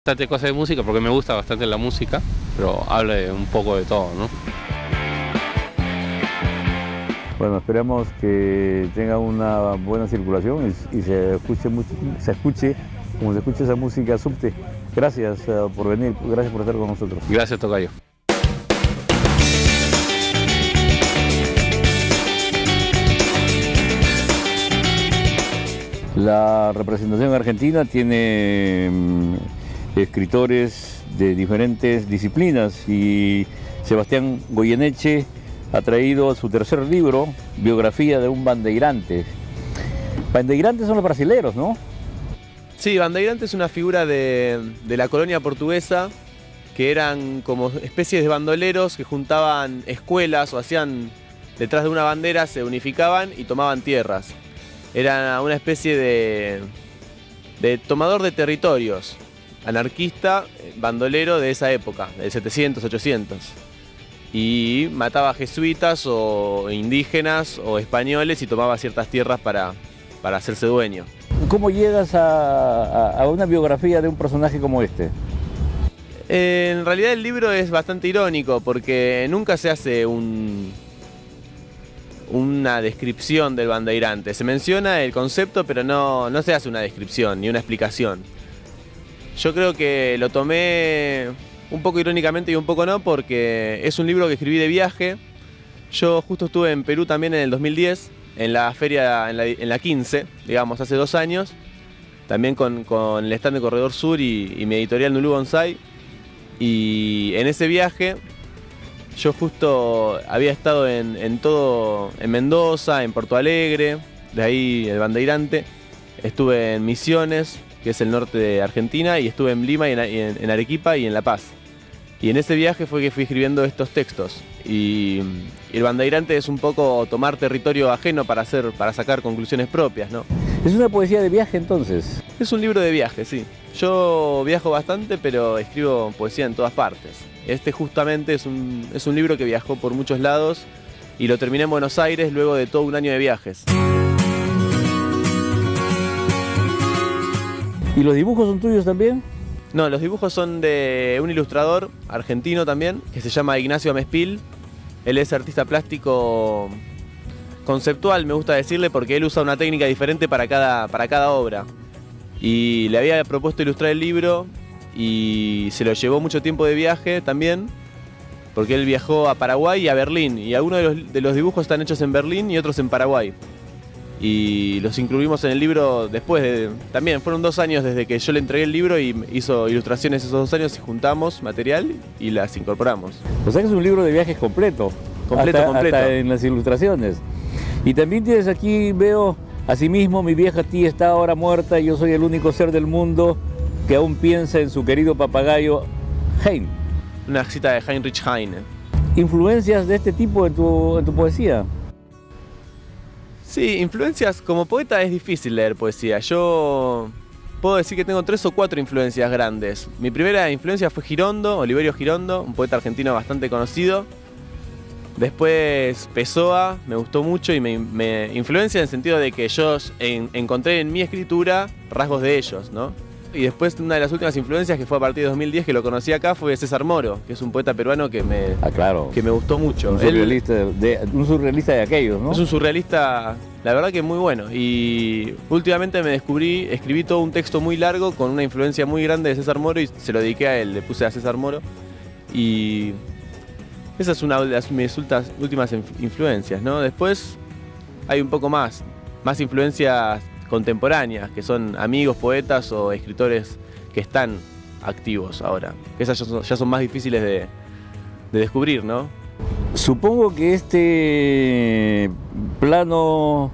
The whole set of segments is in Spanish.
Bastante cosas de música porque me gusta bastante la música, pero habla de un poco de todo, ¿no? Bueno, esperamos que tenga una buena circulación y se escuche como se escucha esa música subte. Gracias por venir, gracias por estar con nosotros. Gracias, tocayo. La representación argentina tiene escritores de diferentes disciplinas y Sebastián Goyeneche ha traído su tercer libro, Biografía de un bandeirante. Bandeirantes son los brasileros, ¿no? Sí, bandeirante es una figura de la colonia portuguesa que eran como especies de bandoleros que juntaban escuelas o hacían detrás de una bandera, se unificaban y tomaban tierras. Era una especie de tomador de territorios, anarquista, bandolero de esa época, del 700, 800. Y mataba jesuitas o indígenas o españoles y tomaba ciertas tierras para hacerse dueño. ¿Cómo llegas a una biografía de un personaje como este? En realidad el libro es bastante irónico porque nunca se hace una descripción del bandeirante. Se menciona el concepto, pero no se hace una descripción ni una explicación. Yo creo que lo tomé un poco irónicamente y un poco no, porque es un libro que escribí de viaje. Yo justo estuve en Perú también en el 2010, en la feria, en la 15, digamos, hace 2 años, también con el stand de Corredor Sur y mi editorial Nulú Bonsai. Y en ese viaje yo justo había estado en Mendoza, en Porto Alegre, de ahí el bandeirante. Estuve en Misiones, que es el norte de Argentina, y estuve en Lima y en Arequipa y en La Paz. Y en ese viaje fue que fui escribiendo estos textos. Y el bandeirante es un poco tomar territorio ajeno para sacar conclusiones propias, ¿no? ¿Es una poesía de viaje entonces? Es un libro de viaje, sí. Yo viajo bastante, pero escribo poesía en todas partes. Este justamente es un libro que viajó por muchos lados y lo terminé en Buenos Aires luego de todo un año de viajes. ¿Y los dibujos son tuyos también? No, los dibujos son de un ilustrador argentino también, que se llama Ignacio Amespil. Él es artista plástico conceptual, me gusta decirle, porque él usa una técnica diferente para cada obra. Y le había propuesto ilustrar el libro y se lo llevó mucho tiempo de viaje también, porque él viajó a Paraguay y a Berlín, y algunos de los dibujos están hechos en Berlín y otros en Paraguay. Y los incluimos en el libro después también fueron 2 años desde que yo le entregué el libro y hizo ilustraciones esos 2 años y juntamos material y las incorporamos. O sea que es un libro de viajes completo. Completo. Hasta en las ilustraciones. Y también tienes aquí, veo, asimismo, mi vieja tía está ahora muerta y yo soy el único ser del mundo que aún piensa en su querido papagayo Heine. Una cita de Heinrich Heine. ¿Influencias de este tipo en tu poesía? Sí, influencias. Como poeta es difícil leer poesía. Yo puedo decir que tengo 3 o 4 influencias grandes. Mi primera influencia fue Girondo, Oliverio Girondo, un poeta argentino bastante conocido. Después Pessoa, me gustó mucho y me influencia en el sentido de que yo encontré en mi escritura rasgos de ellos, ¿no? Y después una de las últimas influencias, que fue a partir de 2010 que lo conocí acá, fue César Moro, que es un poeta peruano que me gustó mucho. Un surrealista de aquellos, ¿no? Es un surrealista, la verdad que muy bueno. Y últimamente escribí todo un texto muy largo con una influencia muy grande de César Moro y se lo dediqué a él, le puse a César Moro. Y esa es una de mis últimas influencias, ¿no? Después hay un poco más influencias contemporáneas, que son amigos, poetas o escritores que están activos ahora. Esas ya son más difíciles de descubrir, ¿no? Supongo que este plano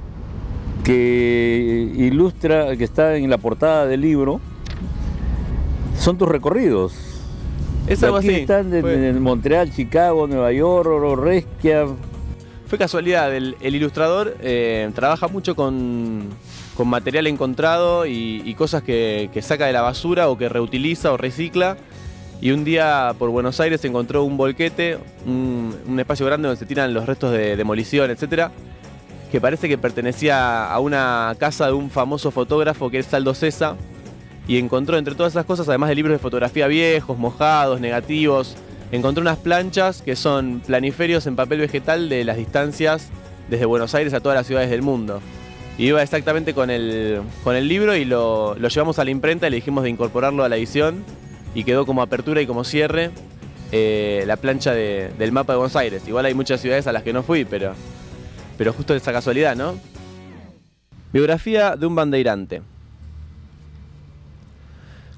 que ilustra, que está en la portada del libro, son tus recorridos. Es algo así. Están en Montreal, Chicago, Nueva York, Reykjavik. Fue casualidad, el ilustrador trabaja mucho con material encontrado y cosas que saca de la basura o que reutiliza o recicla. Y un día por Buenos Aires encontró un volquete, un espacio grande donde se tiran los restos de demolición, etcétera, que parece que pertenecía a una casa de un famoso fotógrafo que es Aldo Cesa. y encontró entre todas esas cosas, además de libros de fotografía viejos, mojados, negativos, encontró unas planchas que son planiferios en papel vegetal de las distancias desde Buenos Aires a todas las ciudades del mundo. Y iba exactamente con el libro y lo llevamos a la imprenta y le dijimos de incorporarlo a la edición y quedó como apertura y como cierre la plancha del mapa de Buenos Aires. Igual hay muchas ciudades a las que no fui, pero justo esa casualidad, ¿no? Biografía de un bandeirante.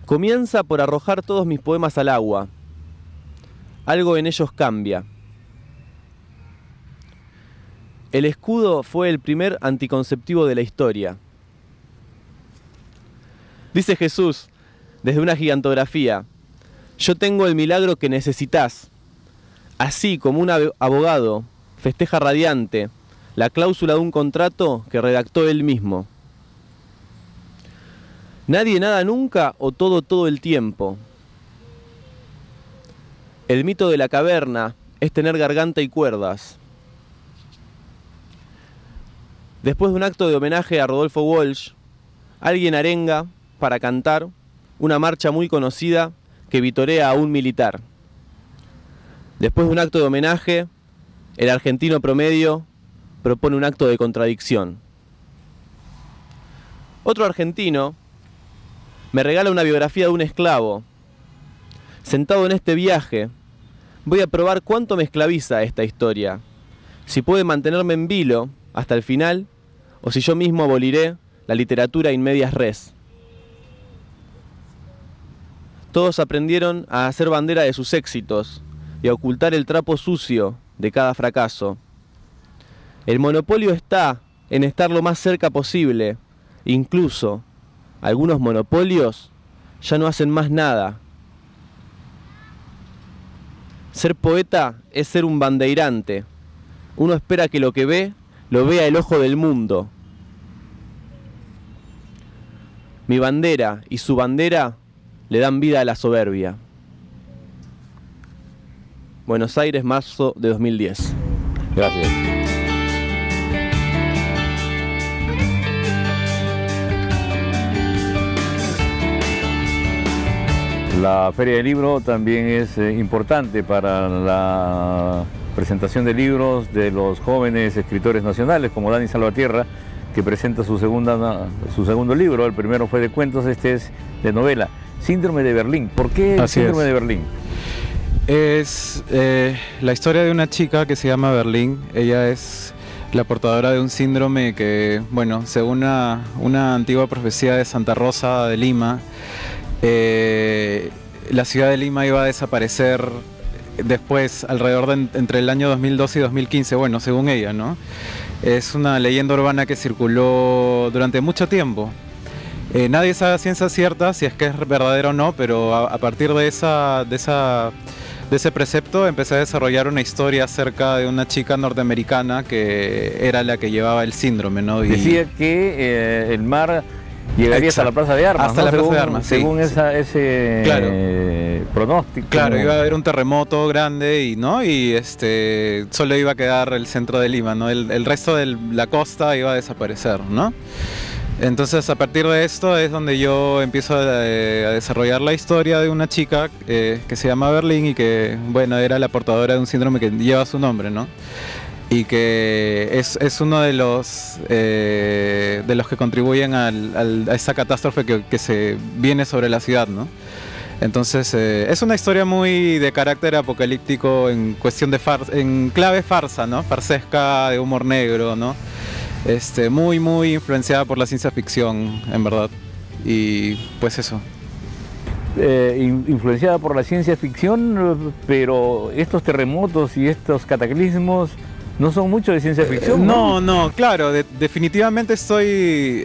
Comienza por arrojar todos mis poemas al agua. Algo en ellos cambia. El escudo fue el primer anticonceptivo de la historia. Dice Jesús, desde una gigantografía, yo tengo el milagro que necesitas. Así como un abogado festeja radiante la cláusula de un contrato que redactó él mismo. Nadie nada nunca o todo el tiempo. El mito de la caverna es tener garganta y cuerdas. Después de un acto de homenaje a Rodolfo Walsh, alguien arenga para cantar una marcha muy conocida que vitorea a un militar. Después de un acto de homenaje, el argentino promedio propone un acto de contradicción. Otro argentino me regala una biografía de un esclavo. Sentado en este viaje, voy a probar cuánto me esclaviza esta historia, si puede mantenerme en vilo hasta el final, o si yo mismo aboliré la literatura in medias res. Todos aprendieron a hacer bandera de sus éxitos y a ocultar el trapo sucio de cada fracaso. El monopolio está en estar lo más cerca posible. Incluso, algunos monopolios ya no hacen más nada. Ser poeta es ser un bandeirante. Uno espera que lo que ve, lo vea el ojo del mundo. Mi bandera y su bandera le dan vida a la soberbia. Buenos Aires, marzo de 2010. Gracias. La Feria del Libro también es importante para la presentación de libros de los jóvenes escritores nacionales, como Dani Salvatierra, que presenta su segundo libro. El primero fue de cuentos, este es de novela. Síndrome de Berlín. ¿Por qué el síndrome de Berlín? Es la historia de una chica que se llama Berlín. Ella es la portadora de un síndrome que, bueno, según una antigua profecía de Santa Rosa de Lima, la ciudad de Lima iba a desaparecer después, alrededor de entre el año 2012 y 2015, bueno, según ella, ¿no? Es una leyenda urbana que circuló durante mucho tiempo. Nadie sabe a ciencia cierta si es que es verdadero o no, pero a partir de ese precepto empecé a desarrollar una historia acerca de una chica norteamericana que era la que llevaba el síndrome, ¿no? Y decía que el mar llegaría hasta la Plaza de Armas, hasta, ¿no? La Plaza de Armas, según sí. Ese claro. Pronóstico. Claro, iba a haber un terremoto grande y solo iba a quedar el centro de Lima, ¿no? El resto de la costa iba a desaparecer, ¿no? Entonces, a partir de esto es donde yo empiezo a desarrollar la historia de una chica que se llama Berlín y que, bueno, era la portadora de un síndrome que lleva su nombre, ¿no? Y que es uno de los que contribuyen a esa catástrofe que se viene sobre la ciudad, ¿no? Entonces, es una historia muy de carácter apocalíptico en cuestión de en clave farsa, ¿no? Farsesca, de humor negro, ¿no? Muy, muy influenciada por la ciencia ficción, en verdad. Y pues eso. Influenciada por la ciencia ficción, pero estos terremotos y estos cataclismos no son mucho de ciencia ficción. No, claro, definitivamente estoy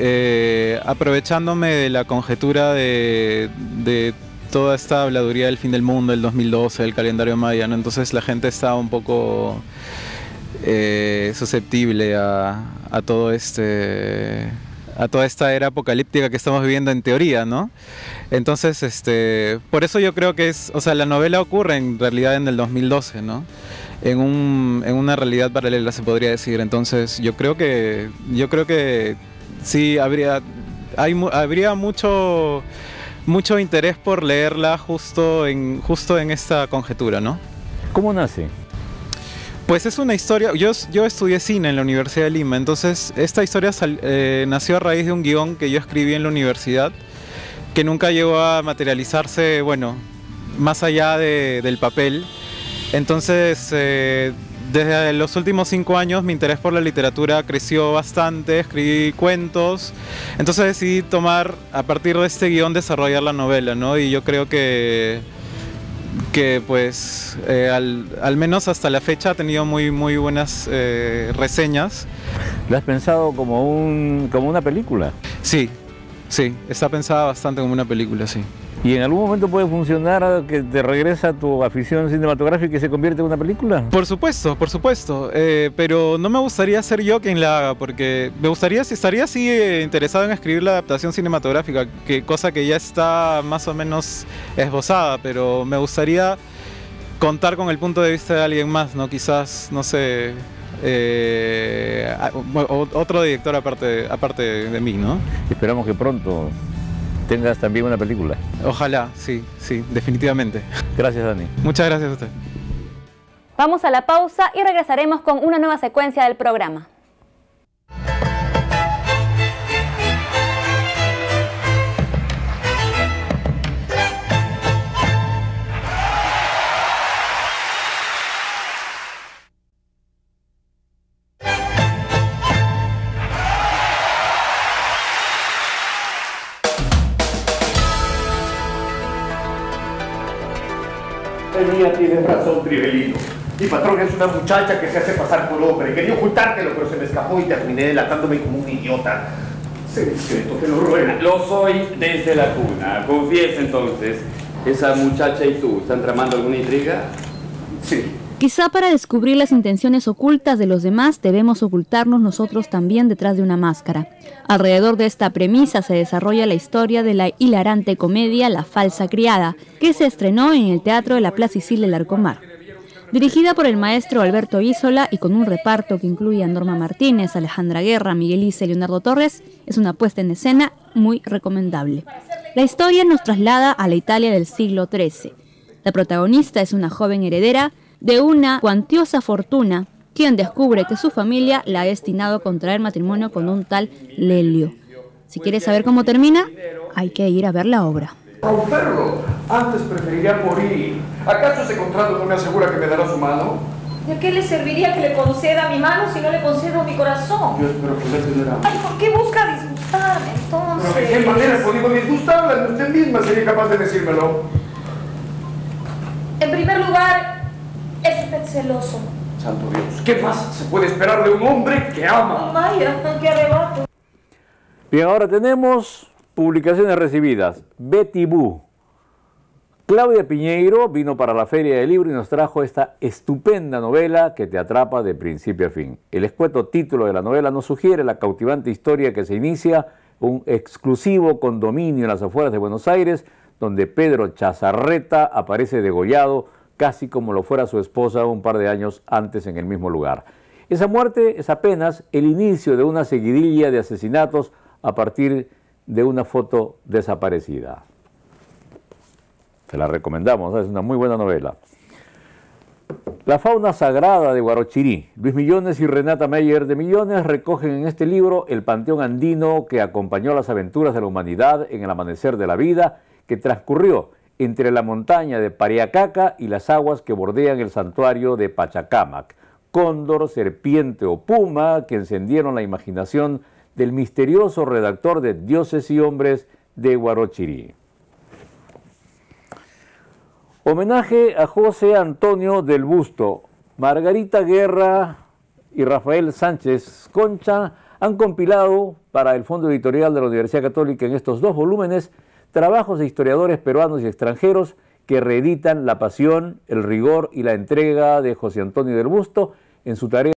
aprovechándome de la conjetura de toda esta habladuría del fin del mundo, el 2012, el calendario maya, ¿no? Entonces la gente está un poco susceptible a toda esta era apocalíptica que estamos viviendo en teoría, ¿no? Entonces, por eso yo creo que la novela ocurre en realidad en el 2012, ¿no? En una realidad paralela, se podría decir. Entonces, yo creo que sí habría mucho mucho interés por leerla justo en esta conjetura, ¿no? ¿Cómo nace? Pues es una historia, yo estudié cine en la Universidad de Lima, entonces esta historia nació a raíz de un guión que yo escribí en la universidad, que nunca llegó a materializarse, bueno, más allá del papel. Entonces, desde los últimos 5 años mi interés por la literatura creció bastante, escribí cuentos, entonces decidí tomar, a partir de este guión, desarrollar la novela, ¿no? Y yo creo que pues al menos hasta la fecha ha tenido muy buenas reseñas. ¿Lo has pensado como una película? Sí, está pensada bastante como una película, sí. ¿Y en algún momento puede funcionar que te regresa tu afición cinematográfica y que se convierte en una película? Por supuesto, pero no me gustaría ser yo quien la haga, porque estaría así interesado en escribir la adaptación cinematográfica, cosa que ya está más o menos esbozada, pero me gustaría contar con el punto de vista de alguien más, ¿no? Quizás, no sé, otro director aparte de mí, ¿no? Esperamos que pronto tengas también una película. Ojalá, sí, definitivamente. Gracias, Dani. Muchas gracias a usted. Vamos a la pausa y regresaremos con una nueva secuencia del programa. Tenía, tienes razón, Trivelino. Mi patrón es una muchacha que se hace pasar por hombre. Quería ocultártelo, pero se me escapó y terminé delatándome como un idiota. Sé discreto, te lo ruego. Lo soy desde la cuna. Confiesa entonces. ¿Esa muchacha y tú están tramando alguna intriga? Sí. Quizá para descubrir las intenciones ocultas de los demás debemos ocultarnos nosotros también detrás de una máscara. Alrededor de esta premisa se desarrolla la historia de la hilarante comedia La falsa criada, que se estrenó en el Teatro de la Plaza Isil de Larcomar. Dirigida por el maestro Alberto Isola y con un reparto que incluye a Norma Martínez, Alejandra Guerra, Miguel Issa y Leonardo Torres, es una puesta en escena muy recomendable. La historia nos traslada a la Italia del siglo XIII. La protagonista es una joven heredera de una cuantiosa fortuna, quien descubre que su familia la ha destinado a contraer matrimonio con un tal Lelio. Si quieres saber cómo termina, hay que ir a ver la obra. Romperlo. Antes preferiría morir. ¿Acaso ese contrato no me asegura que me dará su mano? ¿De qué le serviría que le conceda mi mano si no le concedo mi corazón? Yo espero poder tener amor. Ay, ¿por qué busca disgustarme entonces? ¿Pero de qué manera he podido disgustarla? Usted misma sería capaz de decírmelo. En primer lugar, es usted celoso. Santo Dios, ¿qué más se puede esperar de un hombre que ama? Vaya, qué arrebato. Bien, ahora tenemos publicaciones recibidas. Betty Boo. Claudia Piñeiro vino para la Feria del Libro y nos trajo esta estupenda novela que te atrapa de principio a fin. El escueto título de la novela nos sugiere la cautivante historia que se inicia un exclusivo condominio en las afueras de Buenos Aires, donde Pedro Chazarreta aparece degollado, casi como lo fuera su esposa un par de años antes en el mismo lugar. Esa muerte es apenas el inicio de una seguidilla de asesinatos a partir de una foto desaparecida. Se la recomendamos, es una muy buena novela. La fauna sagrada de Guarochirí. Luis Millones y Renata Meyer de Millones recogen en este libro el panteón andino que acompañó las aventuras de la humanidad en el amanecer de la vida, que transcurrió entre la montaña de Pariacaca y las aguas que bordean el santuario de Pachacámac. Cóndor, serpiente o puma que encendieron la imaginación del misterioso redactor de Dioses y Hombres de Guarochirí. Homenaje a José Antonio del Busto. Margarita Guerra y Rafael Sánchez Concha han compilado para el Fondo Editorial de la Universidad Católica en estos 2 volúmenes trabajos de historiadores peruanos y extranjeros que reeditan la pasión, el rigor y la entrega de José Antonio del Busto en su tarea